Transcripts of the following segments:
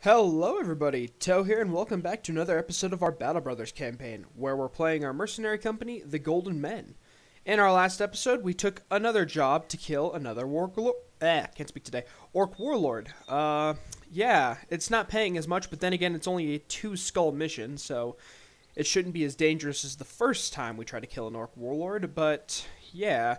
Hello everybody, Toe here, and welcome back to another episode of our Battle Brothers campaign, where we're playing our mercenary company, the Golden Men. In our last episode, we took another job to kill another orc warlord. Yeah, it's not paying as much, but then again, it's only a 2-skull mission, so it shouldn't be as dangerous as the first time we tried to kill an orc warlord, but yeah.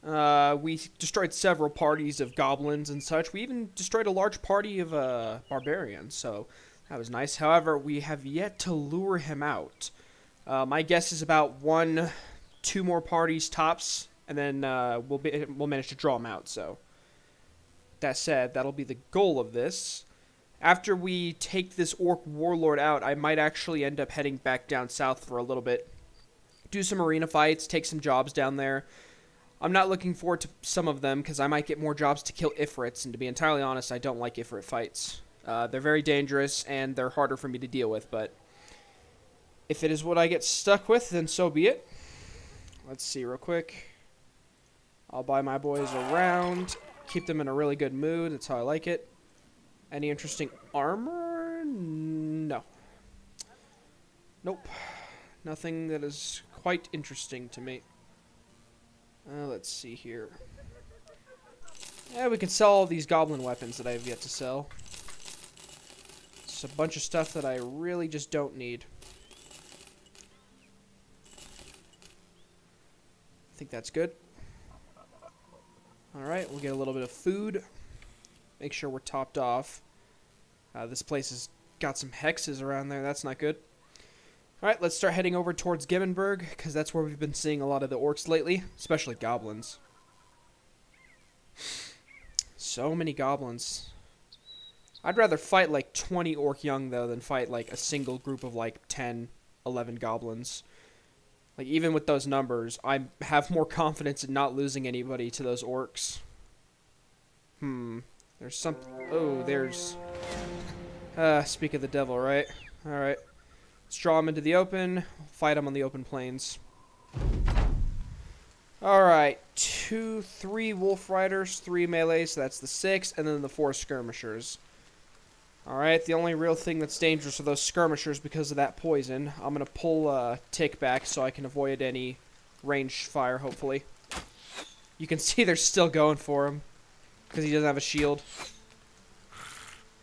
We destroyed several parties of goblins and such. We even destroyed a large party of barbarians, so that was nice. However, we have yet to lure him out. My guess is about 1-2 more parties tops, and then we'll manage to draw him out. So that said, that'll be the goal of this. After we take this orc warlord out, I might actually end up heading back down south for a little bit, do some arena fights, take some jobs down there. I'm not looking forward to some of them because I might get more jobs to kill Ifrits, and to be entirely honest, I don't like Ifrit fights. They're very dangerous, and they're harder for me to deal with, but if it is what I get stuck with, then so be it. Let's see real quick. I'll buy my boys around, keep them in a really good mood. That's how I like it. Any interesting armor? No. Nope. Nothing that is quite interesting to me. Let's see here. Yeah, we can sell all these goblin weapons that I have yet to sell. It's a bunch of stuff that I really just don't need. I think that's good. Alright, we'll get a little bit of food. Make sure we're topped off. This place has got some hexes around there. That's not good. Alright, let's start heading over towards Gemmenberg, because that's where we've been seeing a lot of the orcs lately, especially goblins. So many goblins. I'd rather fight like 20 orc young, though, than fight like a single group of like 10, 11 goblins. Like, even with those numbers, I have more confidence in not losing anybody to those orcs. There's something... Oh, there's... speak of the devil, right? Alright. Let's draw them into the open, fight them on the open plains. Alright, 3 wolf riders, 3 melee, so that's the 6, and then the 4 skirmishers. Alright, the only real thing that's dangerous are those skirmishers because of that poison. I'm going to pull Tick back so I can avoid any ranged fire, hopefully. You can see they're still going for him because he doesn't have a shield.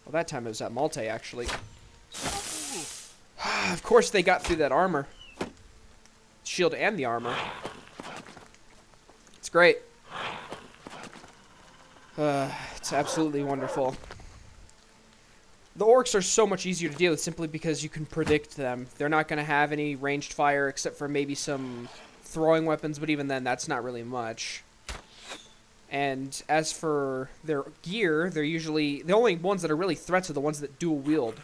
Well, that time it was at Malte, actually. Of course they got through that armor. Shield and the armor. It's great. It's absolutely wonderful. The orcs are so much easier to deal with simply because you can predict them. They're not going to have any ranged fire except for maybe some throwing weapons, but even then that's not really much. And as for their gear, they're usually... The only ones that are really threats are the ones that dual wield.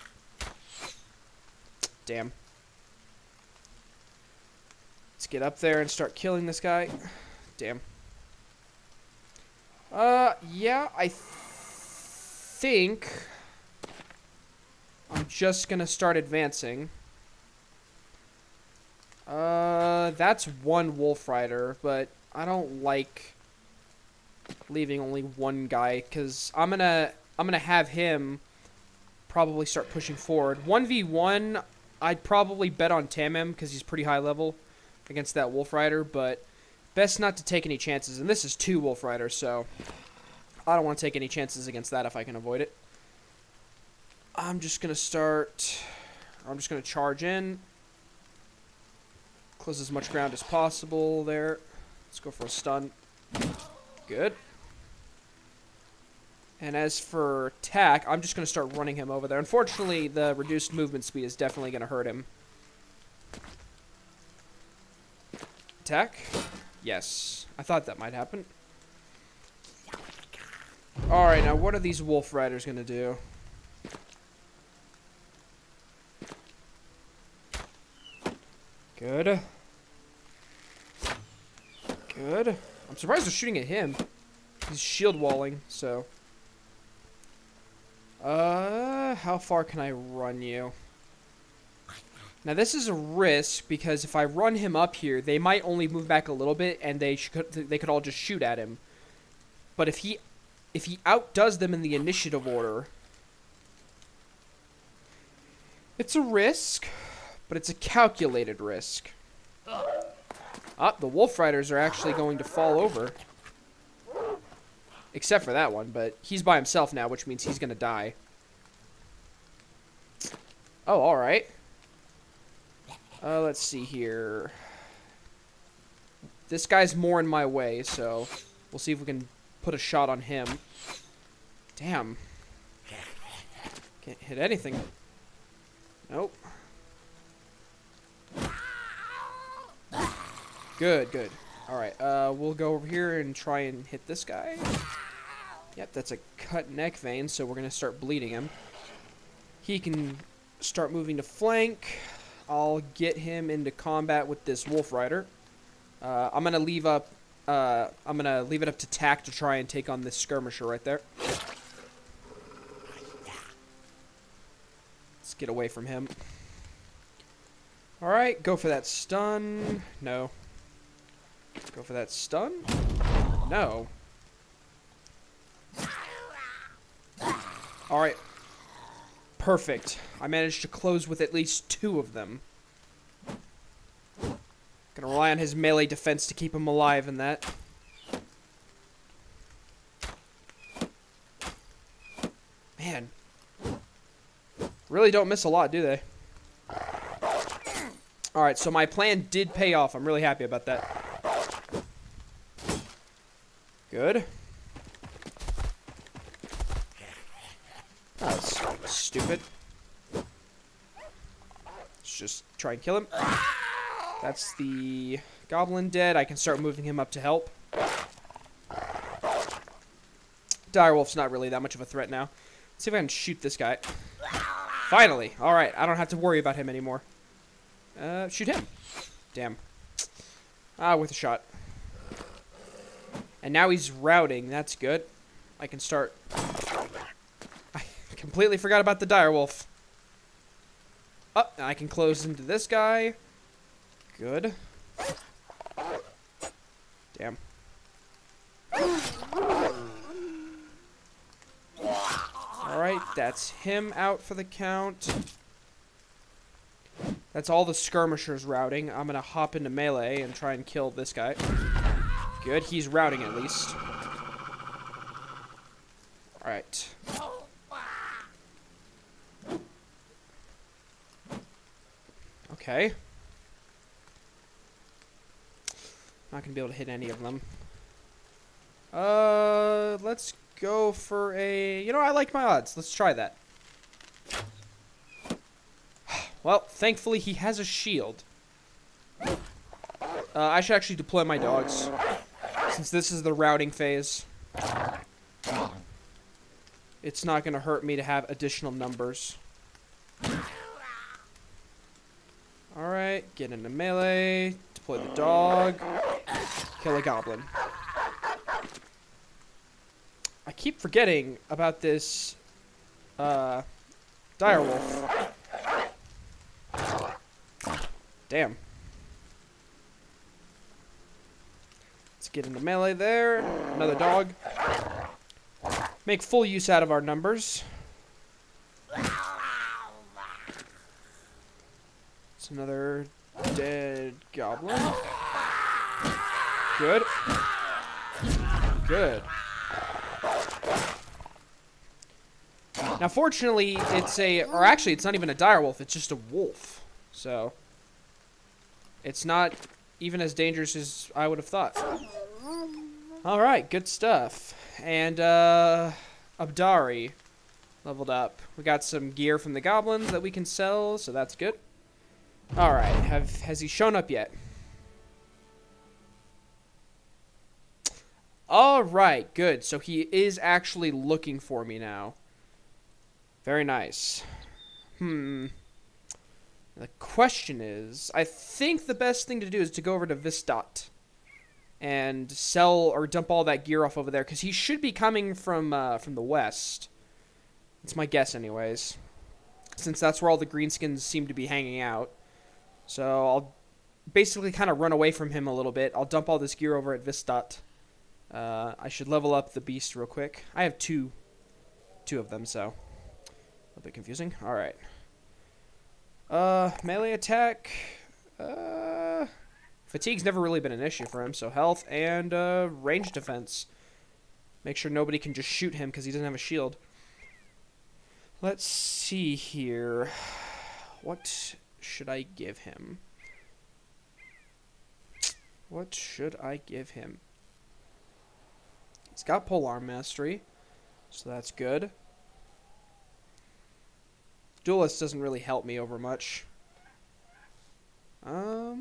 Damn. Let's get up there and start killing this guy. Damn. Yeah, I think I'm just gonna start advancing. That's 1 wolf rider, but I don't like leaving only 1 guy, because I'm gonna have him probably start pushing forward. 1v1, I'd probably bet on Tamim because he's pretty high level against that wolf rider, but best not to take any chances. And this is 2 wolf riders, so I don't want to take any chances against that if I can avoid it. I'm just going to charge in. Close as much ground as possible there. Let's go for a stun. Good. And as for attack, I'm just going to start running him over there. Unfortunately, the reduced movement speed is definitely going to hurt him. Attack? Yes. I thought that might happen. Alright, now what are these wolf riders going to do? Good. Good. I'm surprised they're shooting at him. He's shield walling, so... how far can I run you? Now this is a risk because if I run him up here, they might only move back a little bit and they could all just shoot at him. But if he outdoes them in the initiative order, It's a risk, but it's a calculated risk. Ah, the wolf riders are actually going to fall over. Except for that one, but he's by himself now, which means he's going to die. Oh, alright. Let's see here. This guy's more in my way, so we'll see if we can put a shot on him. Damn. Can't hit anything. Nope. Good, good. Alright, we'll go over here and try and hit this guy. Yep, that's a cut neck vein, so we're going to start bleeding him. He can start moving to flank. I'll get him into combat with this wolf rider. I'm going to leave up I'm going to leave it up to Tack to try and take on this skirmisher right there. Let's get away from him. Alright, go for that stun. No. Go for that stun. No. Alright. Perfect. I managed to close with at least 2 of them. Gonna rely on his melee defense to keep him alive in that. Man. Really don't miss a lot, do they? Alright, so my plan did pay off. I'm really happy about that. Good. That's stupid. Let's just try and kill him. That's the goblin dead. I can start moving him up to help. Direwolf's not really that much of a threat now. Let's see if I can shoot this guy. Finally! Alright, I don't have to worry about him anymore. Shoot him. Damn. Ah, with a shot. And now he's routing. That's good. I can start... I completely forgot about the direwolf. Oh, and I can close into this guy. Good. Damn. Alright, that's him out for the count. That's all the skirmishers routing. I'm gonna hop into melee and try and kill this guy. Good, he's routing at least. Alright. Okay. Not gonna be able to hit any of them. Let's go for a... You know, I like my odds. Let's try that. Well, thankfully he has a shield. I should actually deploy my dogs, since this is the routing phase. It's not gonna hurt me to have additional numbers. Alright, get into melee, deploy the dog, kill a goblin. I keep forgetting about this, direwolf. Damn. Let's get into melee there. Another dog. Make full use out of our numbers. It's another dead goblin. Good. Good. Now, fortunately, it's a... Or actually, it's not even a direwolf. It's just a wolf. So... It's not even as dangerous as I would have thought. Alright, good stuff. And, Abdari leveled up. We got some gear from the goblins that we can sell, so that's good. Alright, has he shown up yet? Alright, good. So he is actually looking for me now. Very nice. The question is, I think the best thing to do is to go over to Vistat and sell or dump all that gear off over there, because he should be coming from the west. It's my guess anyways, since that's where all the greenskins seem to be hanging out. So I'll basically kind of run away from him a little bit. I'll dump all this gear over at Vistat. I should level up the beast real quick. I have two of them, so a little bit confusing. All right. Melee attack. Fatigue's never really been an issue for him, so health and range defense. Make sure nobody can just shoot him because he doesn't have a shield. Let's see here. What should I give him? What should I give him? He's got Polearm Mastery, so that's good. Duelist doesn't really help me over much. I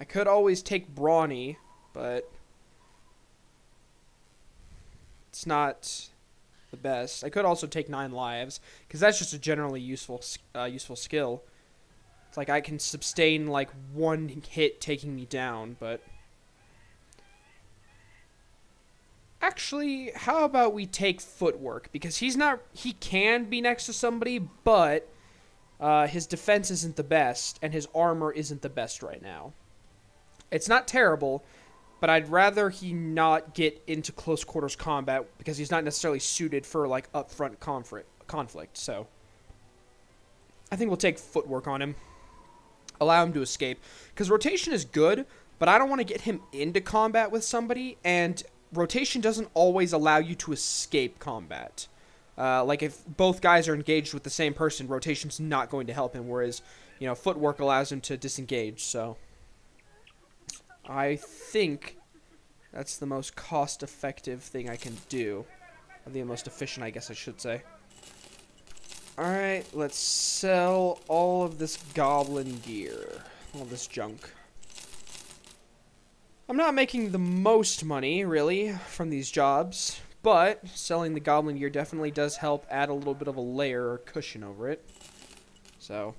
could always take Brawny, but it's not the best. I could also take 9 lives, because that's just a generally useful skill. It's like I can sustain like 1 hit taking me down, but actually, how about we take Footwork? Because he can be next to somebody, but his defense isn't the best, and his armor isn't the best right now. It's not terrible, but I'd rather he not get into close quarters combat because he's not necessarily suited for like upfront conflict. So I think we'll take Footwork on him. Allow him to escape. Because rotation is good, but I don't want to get him into combat with somebody, and rotation doesn't always allow you to escape combat. Like if both guys are engaged with the same person, rotation's not going to help him, whereas, you know, Footwork allows him to disengage, so I think that's the most cost-effective thing I can do. Or the most efficient, I guess I should say. Alright, let's sell all of this goblin gear. All this junk. I'm not making the most money, really, from these jobs, but selling the goblin gear definitely does help add a little bit of a layer or cushion over it. So,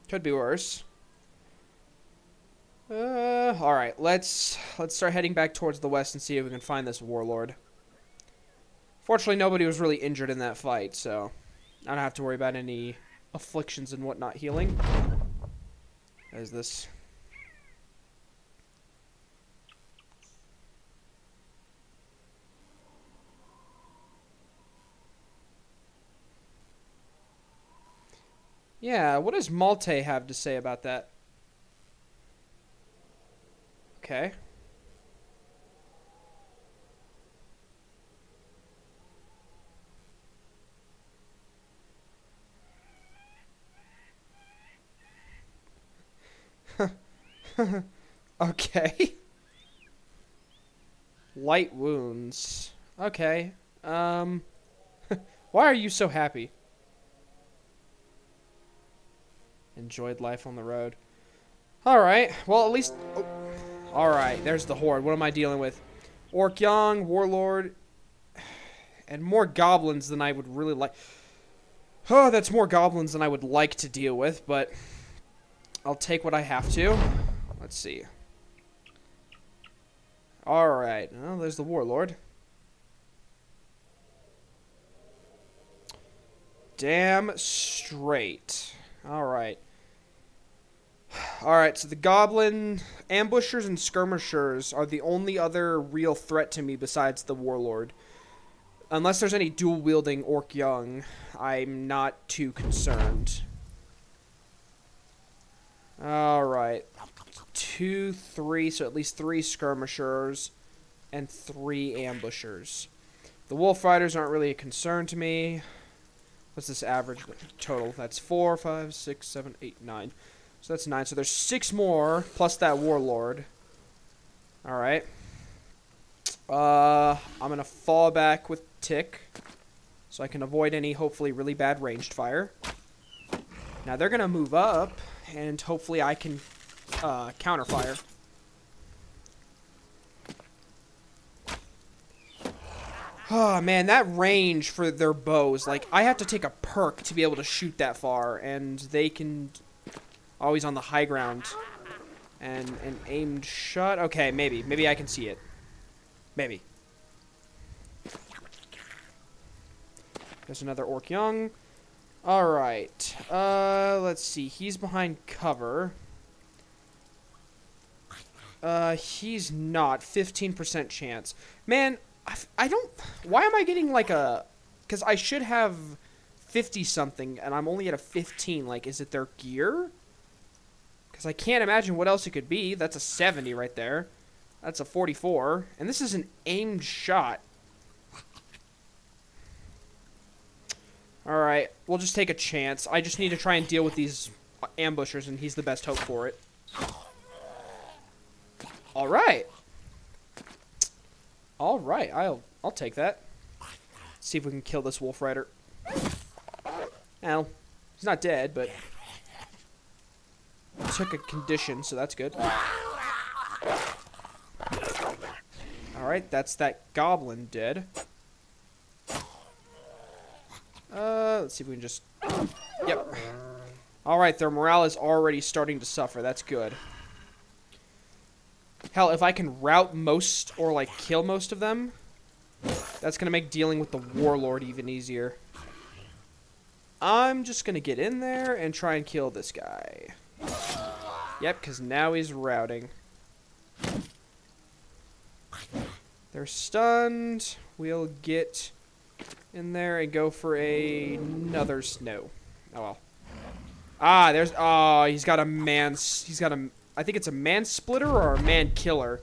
could be worse. Alright, let's start heading back towards the west and see if we can find this warlord. Fortunately, nobody was really injured in that fight, so I don't have to worry about any afflictions and whatnot healing. There's this. Yeah, what does Malte have to say about that? Okay. Okay. Light wounds. Okay. Why are you so happy? Enjoyed life on the road. Alright, well at least... Oh. Alright, there's the horde. What am I dealing with? Orc Young, Warlord, and more goblins than I would really like. Oh, that's more goblins than I would like to deal with, but I'll take what I have to. Let's see. Alright, well, there's the Warlord. Damn straight. Alright. Alright, so the goblin ambushers and skirmishers are the only other real threat to me besides the warlord. Unless there's any dual-wielding Orc Young, I'm not too concerned. Alright. 2, 3, so at least 3 skirmishers and 3 ambushers. The wolf riders aren't really a concern to me. What's this average total? That's 4, 5, 6, 7, 8, 9. So that's 9. So there's 6 more, plus that warlord. Alright. I'm going to fall back with Tick, so I can avoid any, hopefully, really bad ranged fire. Now they're going to move up, and hopefully I can counterfire. Oh, man, that range for their bows, like, I have to take a perk to be able to shoot that far, and they can... Always on the high ground. And an aimed shot. Okay, maybe. Maybe I can see it. Maybe. There's another Orc Young. Alright. Let's see. He's behind cover. He's not. 15% chance. Man, I don't... Why am I getting like a... Because I should have 50 something and I'm only at a 15. Like, is it their gear? Because I can't imagine what else it could be. That's a 70 right there. That's a 44. And this is an aimed shot. Alright, we'll just take a chance. I just need to try and deal with these ambushers, and he's the best hope for it. Alright. Alright, I'll take that. See if we can kill this Wolf Rider. Well, he's not dead, but took a condition, so that's good. Alright, that's that goblin dead. Let's see if we can just... Yep. Alright, their morale is already starting to suffer. That's good. Hell, if I can rout most or, like, kill most of them, that's going to make dealing with the Warlord even easier. I'm just going to get in there and try and kill this guy. Yep, because now he's routing. They're stunned. We'll get in there and go for another snow. Oh, well. Ah, there's... Oh, he's got a man... He's got a... I think it's a man splitter or a man killer.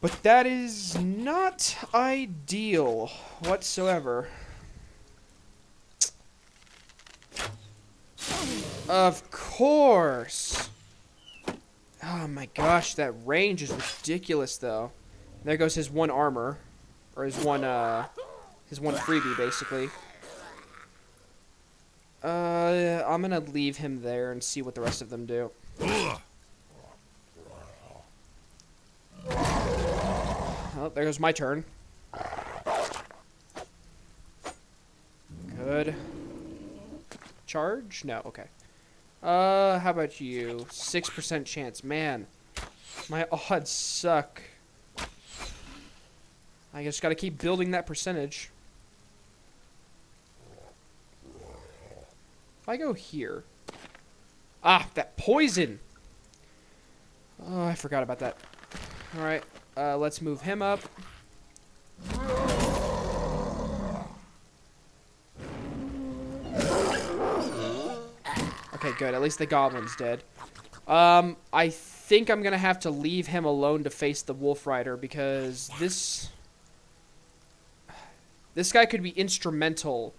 But that is not ideal whatsoever. Of course. Oh my gosh, that range is ridiculous though. There goes his one armor. Or his one freebie, basically. I'm gonna leave him there and see what the rest of them do. Oh, there goes my turn. Good. Charge? No, okay. How about you? 6% chance. Man, my odds suck. I just gotta keep building that percentage. If I go here... Ah, that poison! Oh, I forgot about that. Alright, let's move him up. Okay, good. At least the goblin's dead. I think I'm gonna have to leave him alone to face the Wolf Rider because this guy could be instrumental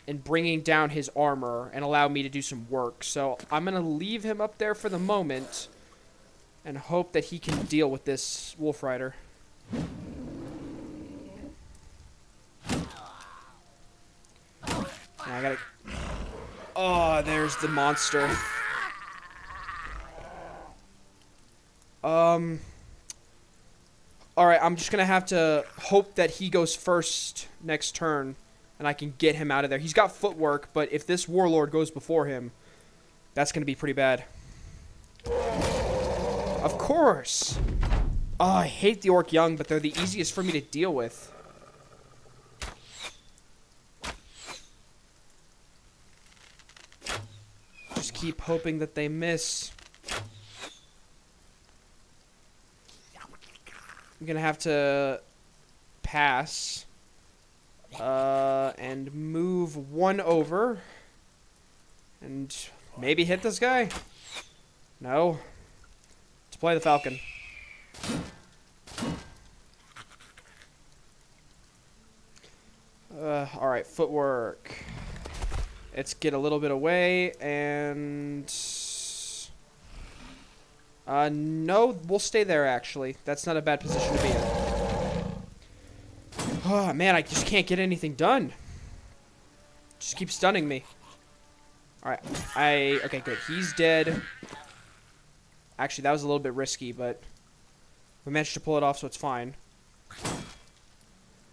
in bringing down his armor and allow me to do some work. So I'm going to leave him up there for the moment and hope that he can deal with this Wolf Rider. I gotta... Oh, there's the monster. Alright, I'm just gonna have to hope that he goes first next turn, and I can get him out of there. He's got footwork, but if this Warlord goes before him, that's gonna be pretty bad. Of course! Oh, I hate the Orc Young, but they're the easiest for me to deal with. Just keep hoping that they miss. I'm gonna have to pass and move one over and maybe hit this guy. No. Let's play the Falcon. Alright, footwork. Let's get a little bit away and... no, we'll stay there, actually. That's not a bad position to be in. Oh, man, I just can't get anything done. Just keep stunning me. Alright, okay, good. He's dead. Actually, that was a little bit risky, but we managed to pull it off, so it's fine.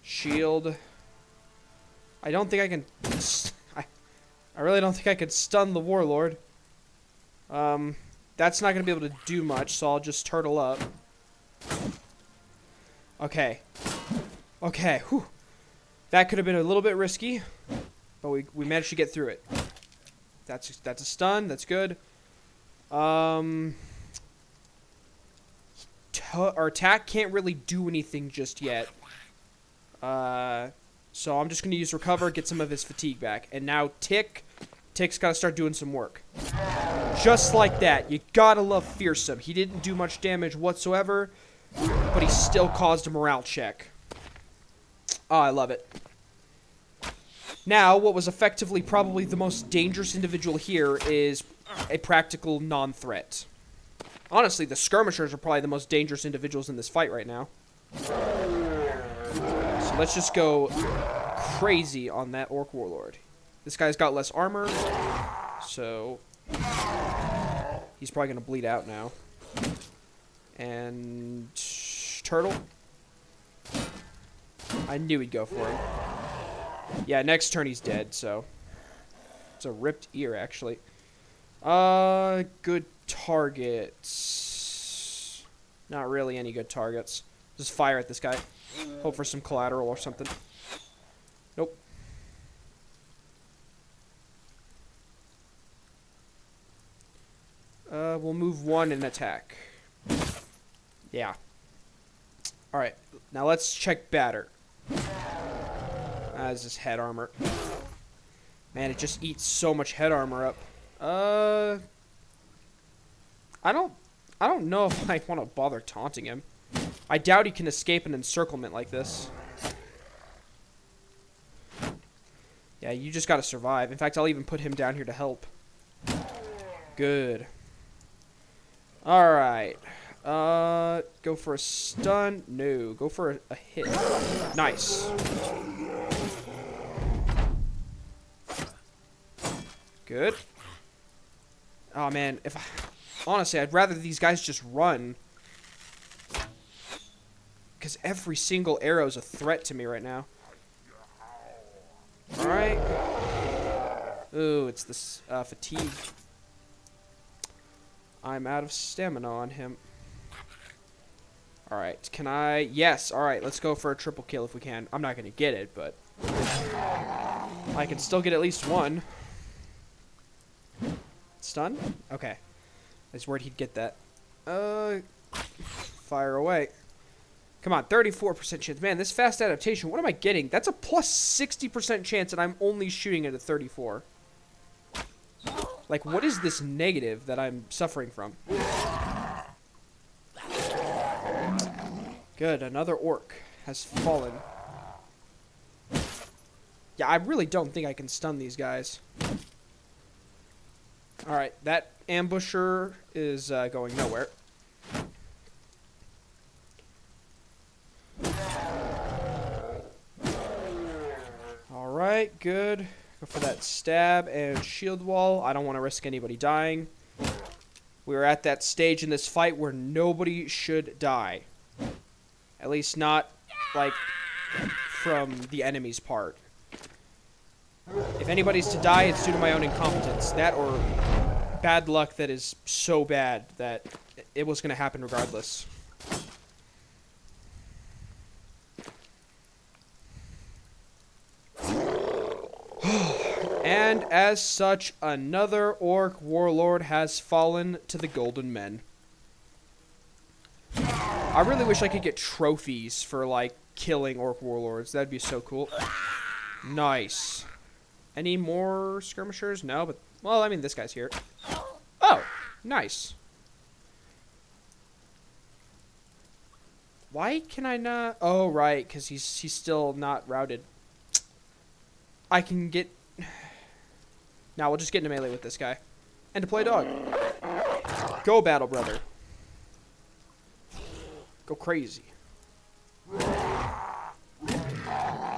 Shield. I don't think I can... I really don't think I could stun the Warlord. That's not going to be able to do much, so I'll just turtle up. Okay. Okay, whew. That could have been a little bit risky, but we managed to get through it. That's a stun, that's good. Our attack can't really do anything just yet. So I'm just going to use recover, get some of his fatigue back. And now Tick's got to start doing some work. Just like that. You gotta love Fearsome. He didn't do much damage whatsoever, but he still caused a morale check. Oh, I love it. Now, what was effectively probably the most dangerous individual here is a practical non-threat. Honestly, the skirmishers are probably the most dangerous individuals in this fight right now. So let's just go crazy on that Orc Warlord. This guy's got less armor, so he's probably going to bleed out now. And Turtle. I knew he'd go for him. Yeah, next turn he's dead, so it's a ripped ear, actually. Good targets. Not really any good targets. Just fire at this guy. Hope for some collateral or something. Nope. We'll move one and attack. Yeah. Alright, now let's check batter. This is head armor. Man, it just eats so much head armor up. I don't know if I want to bother taunting him. I doubt he can escape an encirclement like this. Yeah, you just gotta survive. In fact, I'll even put him down here to help. Good. Alright. Go for a stun. No, go for a hit. Nice. Good. Oh, man. Honestly, I'd rather these guys just run. Because every single arrow is a threat to me right now. Alright. Ooh, it's this fatigue. I'm out of stamina on him. Alright, can I... Yes, alright, let's go for a triple kill if we can. I'm not going to get it, but... I can still get at least one. Stun? Okay. I was worried he'd get that. Fire away. Come on, 34% chance. Man, this fast adaptation, what am I getting? That's a plus 60% chance, and I'm only shooting at a 34. Like, what is this negative that I'm suffering from? Good, another orc has fallen. Yeah, I really don't think I can stun these guys. Alright, that ambusher is going nowhere. Alright, good. Go for that stab and shield wall. I don't want to risk anybody dying. We're at that stage in this fight where nobody should die. At least not, like, from the enemy's part. If anybody's to die, it's due to my own incompetence. That or bad luck that is so bad that it was going to happen regardless. And as such, another orc warlord has fallen to the golden men. I really wish I could get trophies for, like, killing orc warlords. That'd be so cool. Nice. Any more skirmishers? No, but... Well, I mean, this guy's here. Oh! Nice. Why can I not... Oh, right, because he's still not routed. I can get... Now, we'll just get into melee with this guy. And deploy dog. Go, battle brother. Go crazy.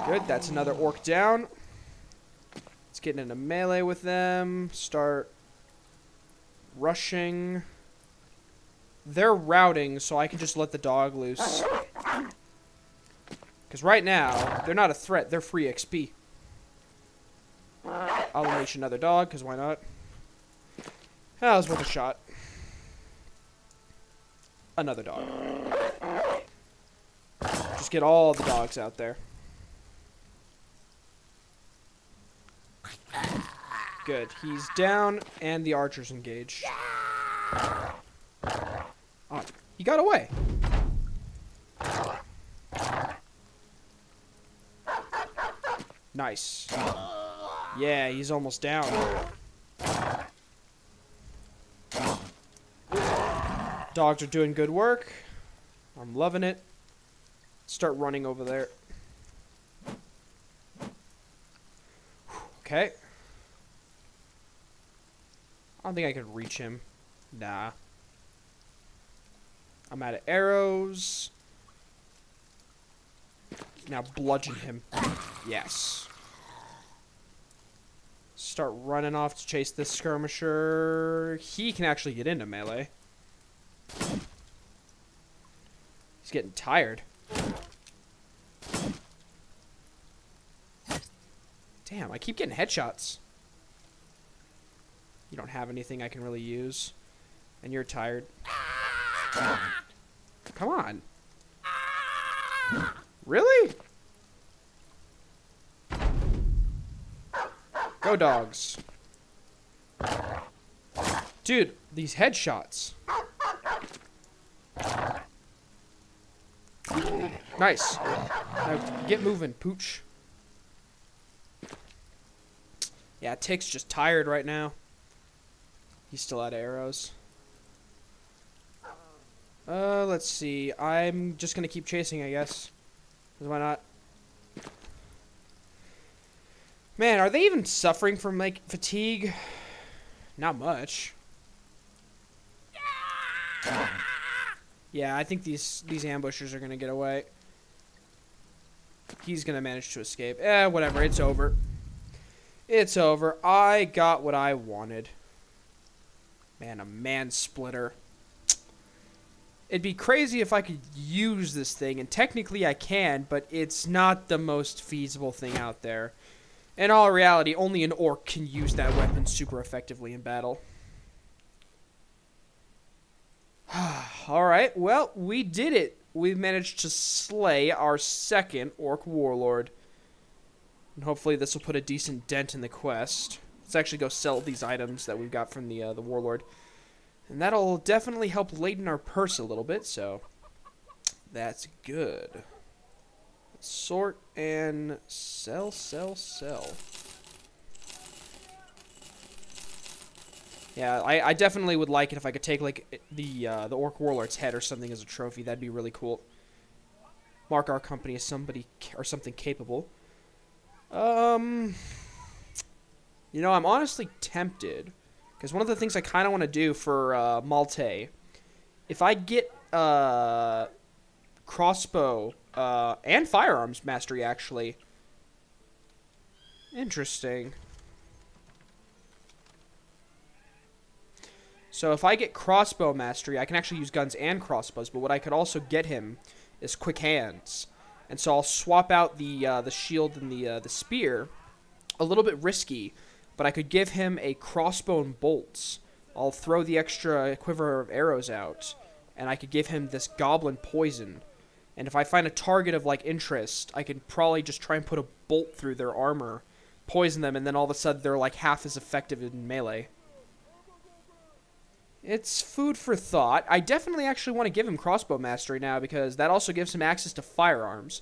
Good, that's another orc down. Let's get into melee with them. Start rushing. They're routing, so I can just let the dog loose. Because right now, they're not a threat. They're free XP. I'll unleash another dog, because why not? That was worth a shot. Another dog. Just get all the dogs out there. Good. He's down, and the archer's engaged. Oh, he got away. Nice. Yeah, he's almost down. Dogs are doing good work. I'm loving it. Start running over there. Okay. I don't think I could reach him. Nah. I'm out of arrows. Now bludgeon him. Yes. Start running off to chase this skirmisher. He can actually get into melee. He's getting tired. Damn, I keep getting headshots. You don't have anything I can really use. And you're tired. Come on. Really? Go, dogs. Dude, these headshots. Nice. Now get moving, pooch. Yeah, Tick's just tired right now. He's still out of arrows. Let's see. I'm just gonna keep chasing, I guess. 'Cause why not? Man, are they even suffering from, like, fatigue? Not much. Yeah, I think these ambushers are gonna get away. He's gonna manage to escape. Whatever. It's over. It's over. I got what I wanted. Man, a man-splitter. It'd be crazy if I could use this thing, and technically I can, but it's not the most feasible thing out there. In all reality, only an orc can use that weapon super effectively in battle. Alright, well, we did it. We've managed to slay our second orc warlord. And hopefully this will put a decent dent in the quest. Let's actually go sell these items that we've got from the warlord. And that'll definitely help lighten our purse a little bit, so that's good. Sort and sell. Yeah, I definitely would like it if I could take, like, the orc warlord's head or something as a trophy. That'd be really cool. Mark our company as somebody or something capable. You know, I'm honestly tempted, because one of the things I kind of want to do for Malte, if I get crossbow and firearms mastery, actually. Interesting. So if I get crossbow mastery, I can actually use guns and crossbows, but what I could also get him is quick hands. And so I'll swap out the shield and the spear. A little bit risky, but I could give him a crossbow and bolts. I'll throw the extra quiver of arrows out, and I could give him this goblin poison. And if I find a target of, like, interest, I can probably just try and put a bolt through their armor, poison them, and then all of a sudden they're, like, half as effective in melee. It's food for thought. I definitely actually want to give him crossbow mastery now, because that also gives him access to firearms.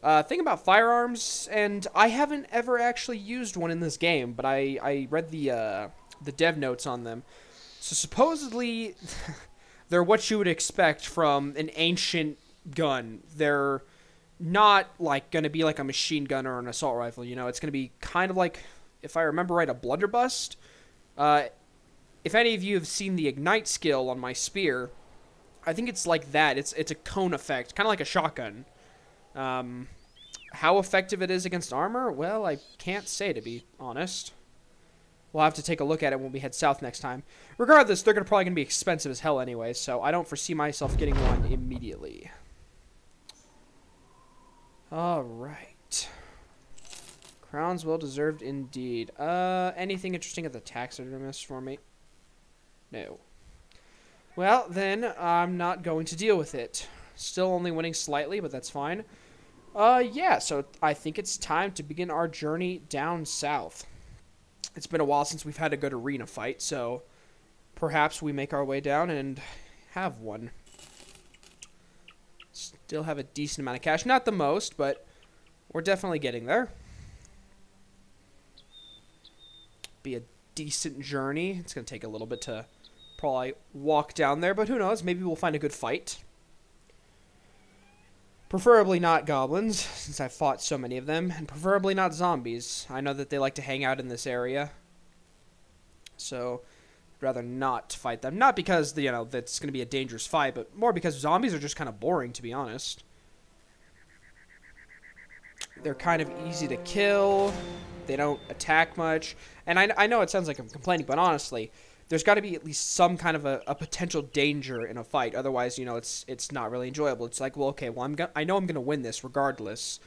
Thing about firearms, and I haven't ever actually used one in this game, but I read the dev notes on them. So supposedly, they're what you would expect from an ancient gun. They're not, like, going to be like a machine gun or an assault rifle, you know? It's going to be kind of like, if I remember right, a blunderbuss. If any of you have seen the ignite skill on my spear, I think it's like that. It's a cone effect, kind of like a shotgun. How effective it is against armor? Well, I can't say, to be honest. We'll have to take a look at it when we head south next time. Regardless, they're probably going to be expensive as hell anyway, so I don't foresee myself getting one immediately. Alright. Crown's well deserved indeed. Anything interesting at the taxidermist for me? No. Well, then, I'm not going to deal with it. Still only winning slightly, but that's fine. Yeah, so I think it's time to begin our journey down south. It's been a while since we've had a good arena fight, so perhaps we make our way down and have one. Still have a decent amount of cash. Not the most, but we're definitely getting there. be a decent journey. It's going to take a little bit to probably walk down there, but who knows? Maybe we'll find a good fight. Preferably not goblins, since I've fought so many of them, and preferably not zombies. I know that they like to hang out in this area, so I'd rather not fight them. Not because, you know, that's going to be a dangerous fight, but more because zombies are just kind of boring, to be honest. They're kind of easy to kill. They don't attack much. And I know it sounds like I'm complaining, but honestly, there's got to be at least some kind of a potential danger in a fight. Otherwise, you know, it's not really enjoyable. It's like, well, okay, well, I know I'm gonna win this regardless.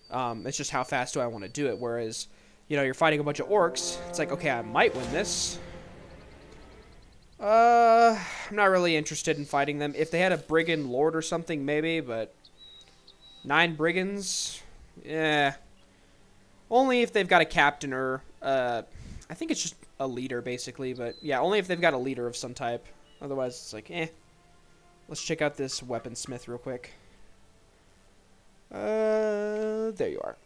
It's just how fast do I want to do it. Whereas, you know, you're fighting a bunch of orcs. It's like, okay, I might win this. I'm not really interested in fighting them. If they had a brigand lord or something, maybe. But 9 brigands, yeah. Only if they've got a captain or I think it's just a leader, basically, but yeah, only if they've got a leader of some type. Otherwise, it's like, eh. Let's check out this weaponsmith real quick. There you are.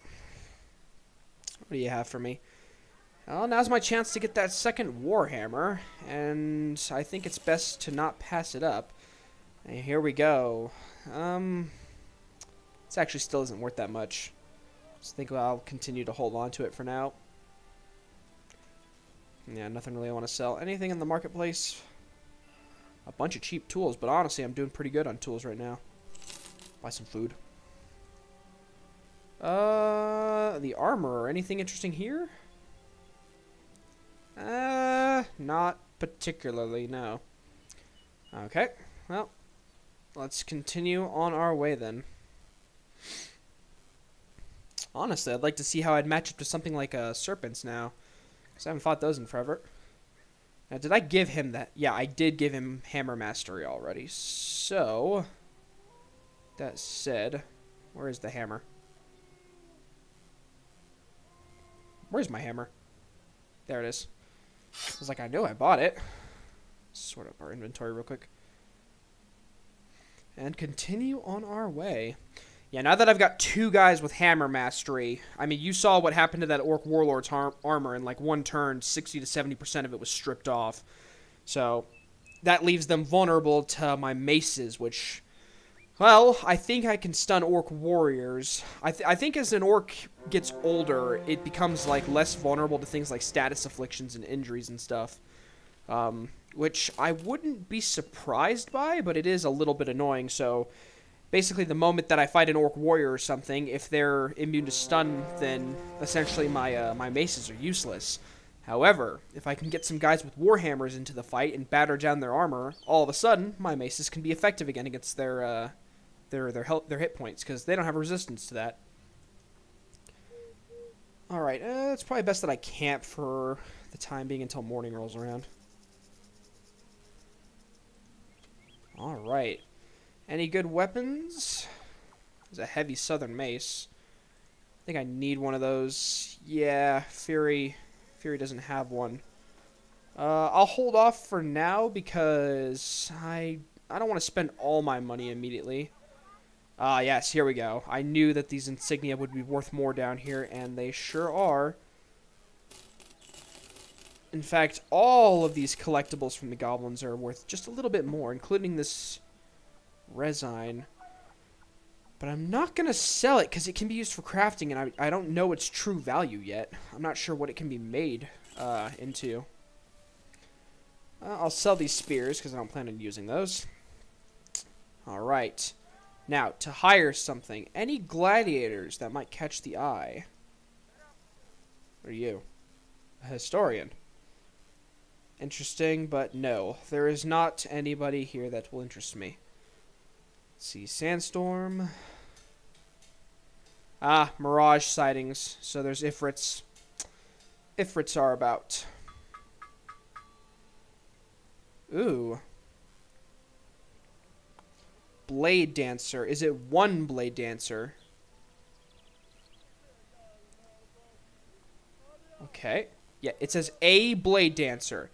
What do you have for me? Well, now's my chance to get that second warhammer, and I think it's best to not pass it up. And here we go. This actually still isn't worth that much. Just think I'll continue to hold on to it for now. Yeah, nothing really I want to sell. Anything in the marketplace? A bunch of cheap tools, but honestly, I'm doing pretty good on tools right now. Buy some food. The armor. Anything interesting here? Not particularly, no. Okay, well, let's continue on our way then. Honestly, I'd like to see how I'd match up to something like serpents now. Because I haven't fought those in forever. Now, did I give him that? Yeah, I did give him hammer mastery already. So, that said, where is the hammer? Where's my hammer? There it is. I was like, I know I bought it. Sort up our inventory real quick. And continue on our way. Yeah, now that I've got 2 guys with hammer mastery, I mean, you saw what happened to that orc warlord's armor in like one turn. 60 to 70% of it was stripped off. So that leaves them vulnerable to my maces, which, well, I think I can stun orc warriors. I think as an orc gets older, it becomes like less vulnerable to things like status afflictions and injuries and stuff. Which I wouldn't be surprised by, but it is a little bit annoying, so basically, the moment that I fight an orc warrior or something, if they're immune to stun, then essentially my maces are useless. However, if I can get some guys with warhammers into the fight and batter down their armor, all of a sudden my maces can be effective again against their hit points, because they don't have resistance to that. All right, it's probably best that I camp for the time being until morning rolls around. All right. Any good weapons? There's a heavy southern mace. I think I need one of those. Yeah, Fury doesn't have one. I'll hold off for now because I don't want to spend all my money immediately. Yes, here we go. I knew that these insignia would be worth more down here, and they sure are. In fact, all of these collectibles from the goblins are worth just a little bit more, including this Resine. But I'm not going to sell it because it can be used for crafting, and I don't know its true value yet. I'm not sure what it can be made into. I'll sell these spears because I don't plan on using those. Alright. Now, to hire something. Any gladiators that might catch the eye? What are you? A historian. Interesting, but no. There is not anybody here that will interest me. Let's see, Sandstorm. Mirage sightings. So there's Ifrits. Ifrits are about. Ooh. Blade Dancer. Is it one Blade Dancer? Okay. Yeah, it says a Blade Dancer.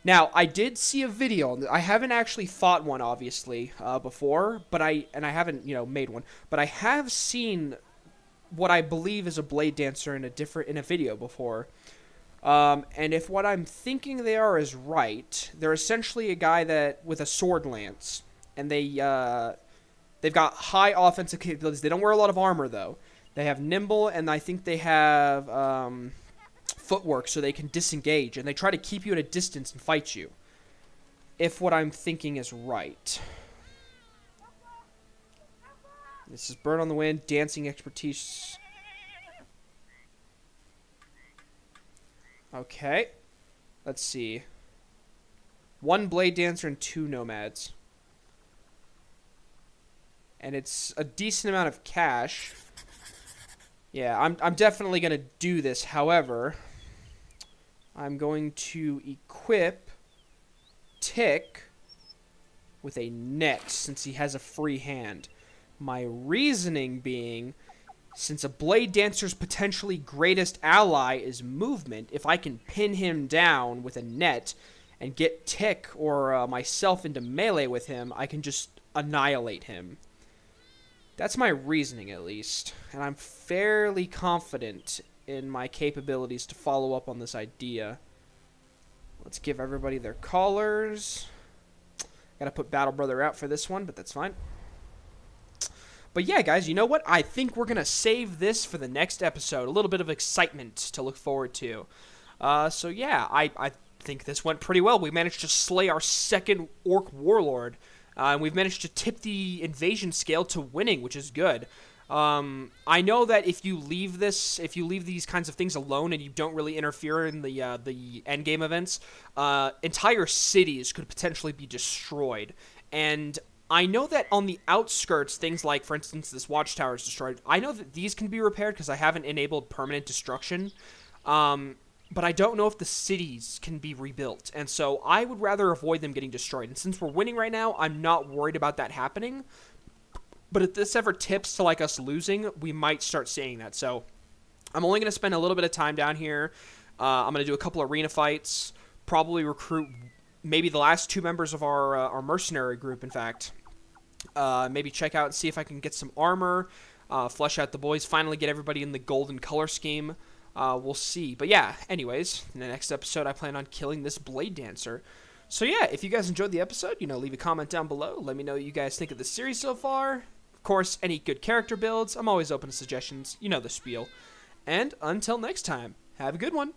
Now, I did see a video. I haven't actually fought one, obviously, before, but I haven't, made one. But I have seen what I believe is a Blade Dancer in a video before. And if what I'm thinking they are is right, they're essentially a guy that with a sword lance, and they've got high offensive capabilities. They don't wear a lot of armor though. They have nimble, and I think they have footwork, so they can disengage, and they try to keep you at a distance and fight you. If what I'm thinking is right. This is Bird on the Wind, dancing expertise. Okay. Let's see. 1 blade dancer and 2 nomads. And it's a decent amount of cash. Yeah, I'm definitely going to do this. However, I'm going to equip Tick with a net since he has a free hand. My reasoning being, since a blade dancer's potentially greatest ally is movement, if I can pin him down with a net and get Tick or myself into melee with him, I can just annihilate him. That's my reasoning, at least. And I'm fairly confident in my capabilities to follow up on this idea. Let's give everybody their collars. Gotta put Battle Brother out for this one, but that's fine. But yeah, guys, you know what? I think we're going to save this for the next episode. A little bit of excitement to look forward to. So yeah, I think this went pretty well. We managed to slay our second Orc Warlord. And we've managed to tip the invasion scale to winning, which is good. I know that if you leave these kinds of things alone and you don't really interfere in the endgame events, entire cities could potentially be destroyed. And I know that on the outskirts, things like, for instance, this watchtower is destroyed. I know that these can be repaired because I haven't enabled permanent destruction. But I don't know if the cities can be rebuilt. And so I would rather avoid them getting destroyed. And since we're winning right now, I'm not worried about that happening. But if this ever tips to like us losing, we might start seeing that. So I'm only going to spend a little bit of time down here. I'm going to do a couple arena fights. Probably recruit maybe the last 2 members of our mercenary group, in fact. Maybe check out and see if I can get some armor. Flesh out the boys. Finally get everybody in the golden color scheme. We'll see. But yeah, anyways, in the next episode, I plan on killing this Blade Dancer. So yeah, if you guys enjoyed the episode, leave a comment down below. Let me know what you guys think of the series so far. Of course, any good character builds. I'm always open to suggestions. You know the spiel. And until next time, have a good one.